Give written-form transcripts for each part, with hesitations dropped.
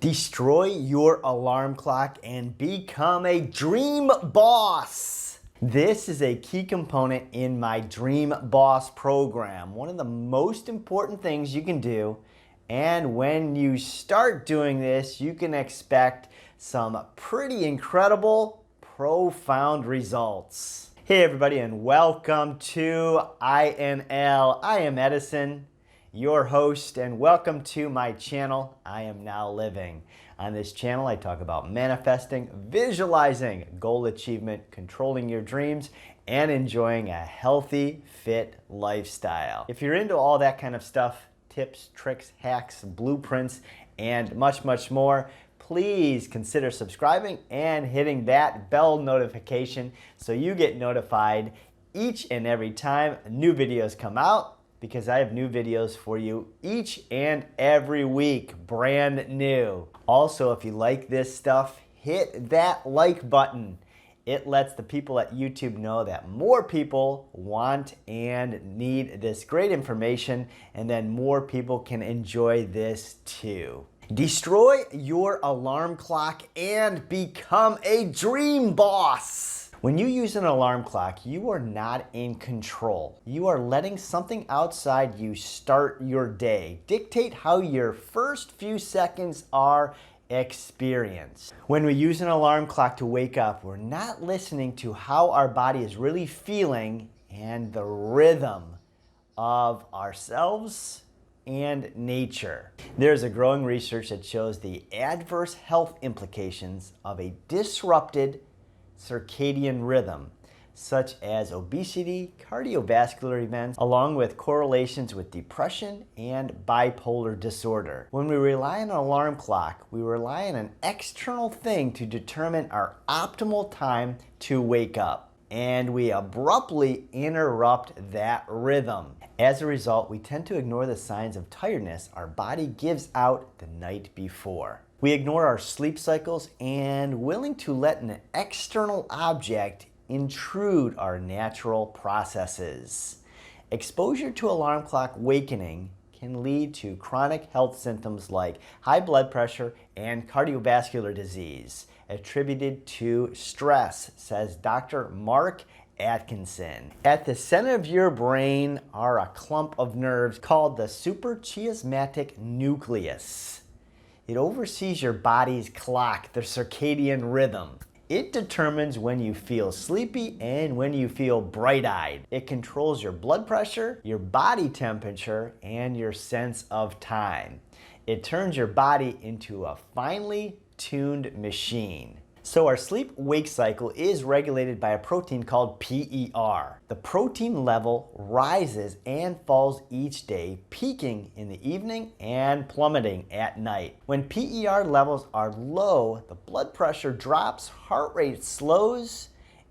Destroy your alarm clock and become a dream boss. This is a key component in my Dream Boss program. One of the most important things you can do. And when you start doing this, you can expect some pretty incredible, profound results. Hey everybody, and welcome to INL. I am Edison, your host, and welcome to my channel, I Am Now Living. On this channel, I talk about manifesting, visualizing, goal achievement, controlling your dreams, and enjoying a healthy, fit lifestyle. If you're into all that kind of stuff, tips, tricks, hacks, blueprints, and much, much more, please consider subscribing and hitting that bell notification so you get notified each and every time new videos come out, because I have new videos for you each and every week, brand new. Also, if you like this stuff, hit that like button. It lets the people at YouTube know that more people want and need this great information, and then more people can enjoy this too. Destroy your alarm clock and become a dream boss. When you use an alarm clock, you are not in control. You are letting something outside you start your day, dictate how your first few seconds are experienced. When we use an alarm clock to wake up, we're not listening to how our body is really feeling and the rhythm of ourselves and nature. There's a growing research that shows the adverse health implications of a disrupted circadian rhythm, such as obesity, cardiovascular events, along with correlations with depression and bipolar disorder. When we rely on an alarm clock, we rely on an external thing to determine our optimal time to wake up, and we abruptly interrupt that rhythm. As a result, we tend to ignore the signs of tiredness our body gives out the night before. We ignore our sleep cycles and willing to let an external object intrude our natural processes. Exposure to alarm clock wakening can lead to chronic health symptoms like high blood pressure and cardiovascular disease attributed to stress, says Dr. Mark Atkinson. At the center of your brain are a clump of nerves called the suprachiasmatic nucleus. It oversees your body's clock, the circadian rhythm. It determines when you feel sleepy and when you feel bright-eyed. It controls your blood pressure, your body temperature, and your sense of time. It turns your body into a finely tuned machine. So our sleep-wake cycle is regulated by a protein called PER. The protein level rises and falls each day, peaking in the evening and plummeting at night. When PER levels are low, the blood pressure drops, heart rate slows,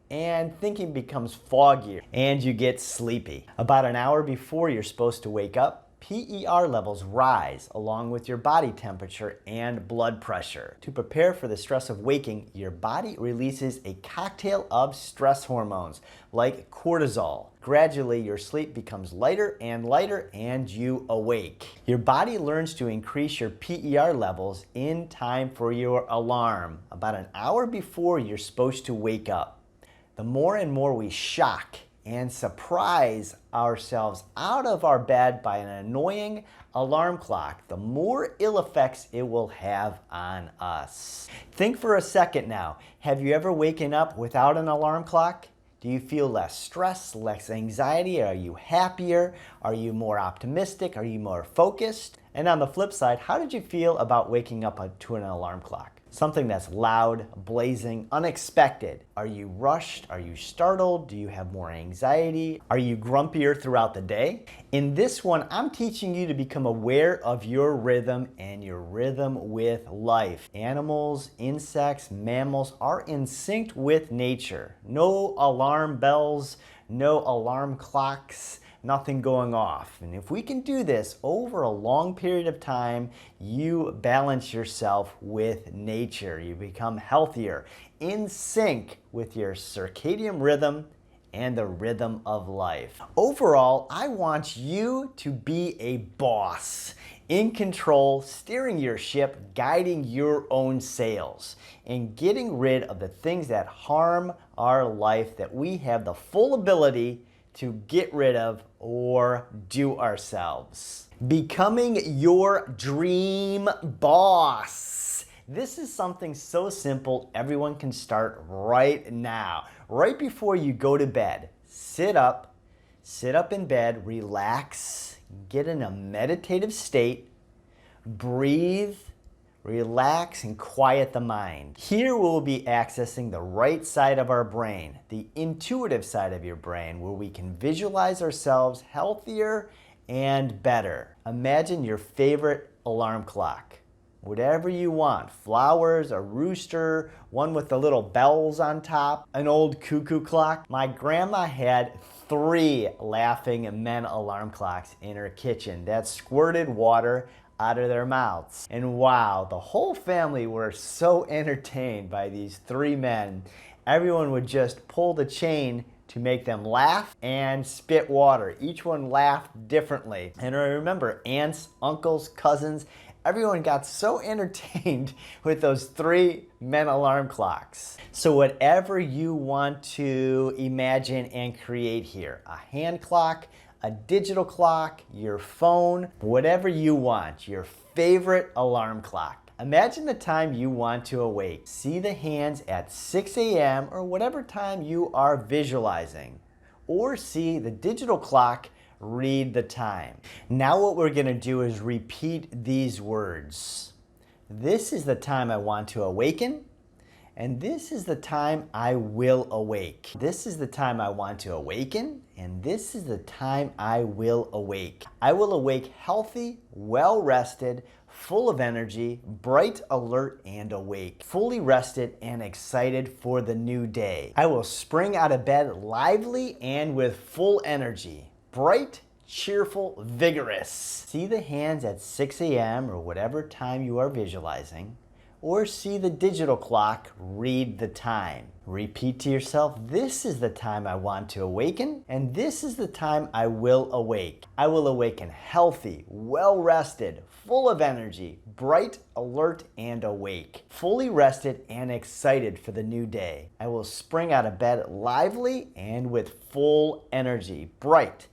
and thinking becomes foggier, and you get sleepy. About an hour before you're supposed to wake up, PER levels rise along with your body temperature and blood pressure. To prepare for the stress of waking, your body releases a cocktail of stress hormones like cortisol. Gradually, your sleep becomes lighter and you awake. Your body learns to increase your PER levels in time for your alarm, about an hour before you're supposed to wake up. The more and more we shock and surprise ourselves out of our bed by an annoying alarm clock, the more ill effects it will have on us. Think for a second now. Have you ever waken up without an alarm clock? Do you feel less stress, less anxiety? Are you happier? Are you more optimistic? Are you more focused? And on the flip side, how did you feel about waking up to an alarm clock? Something that's loud, blazing, unexpected. Are you rushed? Are you startled? Do you have more anxiety? Are you grumpier throughout the day? In this one, I'm teaching you to become aware of your rhythm and your rhythm with life. Animals, insects, mammals are in sync with nature. No alarm bells, no alarm clocks, nothing going off. And if we can do this over a long period of time, you balance yourself with nature. You become healthier, in sync with your circadian rhythm and the rhythm of life. Overall, I want you to be a boss in control, steering your ship, guiding your own sails, and getting rid of the things that harm our life that we have the full ability to get rid of or do ourselves. Becoming your dream boss. This is something so simple everyone can start right now. Right before you go to bed, sit up in bed, relax, get in a meditative state, breathe, relax, and quiet the mind. Here we'll be accessing the right side of our brain, the intuitive side of your brain, where we can visualize ourselves healthier and better. Imagine your favorite alarm clock. Whatever you want, flowers, a rooster, one with the little bells on top, an old cuckoo clock. My grandma had 3 laughing men alarm clocks in her kitchen that squirted water out of their mouths. And wow, the whole family were so entertained by these 3 men. Everyone would just pull the chain to make them laugh and spit water. Each one laughed differently. And I remember aunts, uncles, cousins, everyone got so entertained with those 3 men alarm clocks. So whatever you want to imagine and create here, a hand clock, a digital clock, your phone, whatever you want, your favorite alarm clock. Imagine the time you want to awake. See the hands at 6 a.m. or whatever time you are visualizing. Or see the digital clock read the time. Now what we're going to do is repeat these words. This is the time I want to awaken, and this is the time I will awake. This is the time I want to awaken, and this is the time I will awake. I will awake healthy, well-rested, full of energy, bright, alert, and awake. Fully rested and excited for the new day. I will spring out of bed lively and with full energy. Bright, cheerful, vigorous. See the hands at 6 a.m. or whatever time you are visualizing, or see the digital clock read the time. Repeat to yourself, this is the time I want to awaken, and this is the time I will awake. I will awaken healthy, well-rested, full of energy, bright, alert, and awake. Fully rested and excited for the new day. I will spring out of bed lively and with full energy, bright,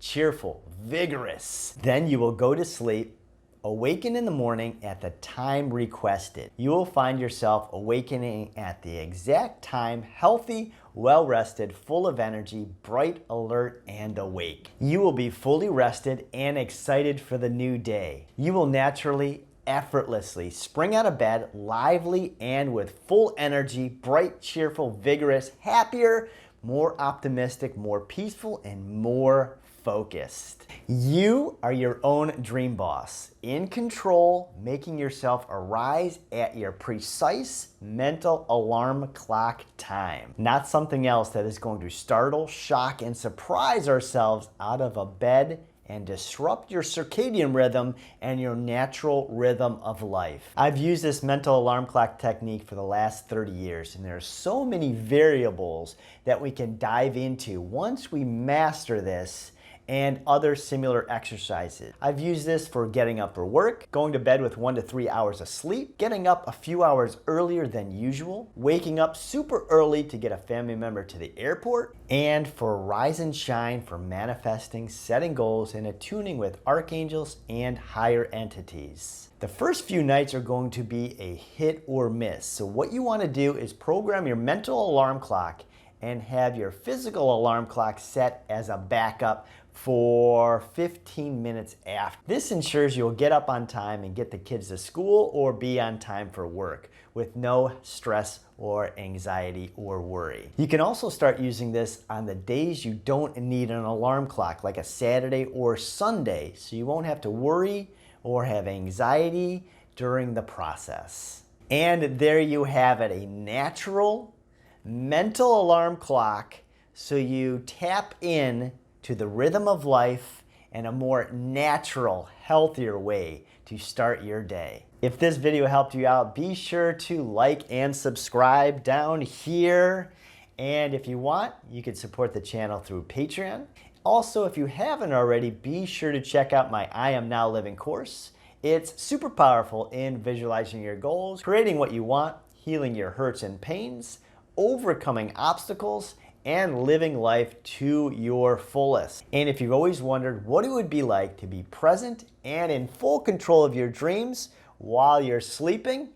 cheerful, vigorous. Then you will go to sleep, awaken in the morning at the time requested. You will find yourself awakening at the exact time, healthy, well-rested, full of energy, bright, alert, and awake. You will be fully rested and excited for the new day. You will naturally, effortlessly spring out of bed, lively and with full energy, bright, cheerful, vigorous, happier, more optimistic, more peaceful, and more focused. You are your own dream boss, in control, making yourself arise at your precise mental alarm clock time. Not something else that is going to startle, shock, and surprise ourselves out of a bed and disrupt your circadian rhythm and your natural rhythm of life. I've used this mental alarm clock technique for the last 30 years, and there are so many variables that we can dive into once we master this and other similar exercises. I've used this for getting up for work, going to bed with 1 to 3 hours of sleep, getting up a few hours earlier than usual, waking up super early to get a family member to the airport, and for rise and shine for manifesting, setting goals, and attuning with archangels and higher entities. The first few nights are going to be a hit or miss. So what you want to do is program your mental alarm clock and have your physical alarm clock set as a backup for 15 minutes after. This ensures you'll get up on time and get the kids to school or be on time for work with no stress or anxiety or worry. You can also start using this on the days you don't need an alarm clock, like a Saturday or Sunday, so you won't have to worry or have anxiety during the process. And there you have it, a natural mental alarm clock, so you tap in to the rhythm of life and a more natural, healthier way to start your day. If this video helped you out, be sure to like and subscribe down here. And if you want, you can support the channel through Patreon. Also, if you haven't already, be sure to check out my I Am Now Living course It's super powerful in visualizing your goals, creating what you want, healing your hurts and pains, overcoming obstacles, and living life to your fullest. And if you've always wondered what it would be like to be present and in full control of your dreams while you're sleeping,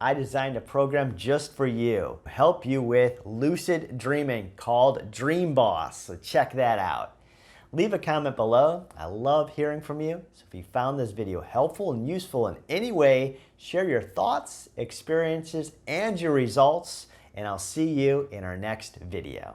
I designed a program just for you, to help you with lucid dreaming called Dream Boss. So check that out. Leave a comment below. I love hearing from you. So if you found this video helpful and useful in any way, share your thoughts, experiences, and your results, and I'll see you in our next video.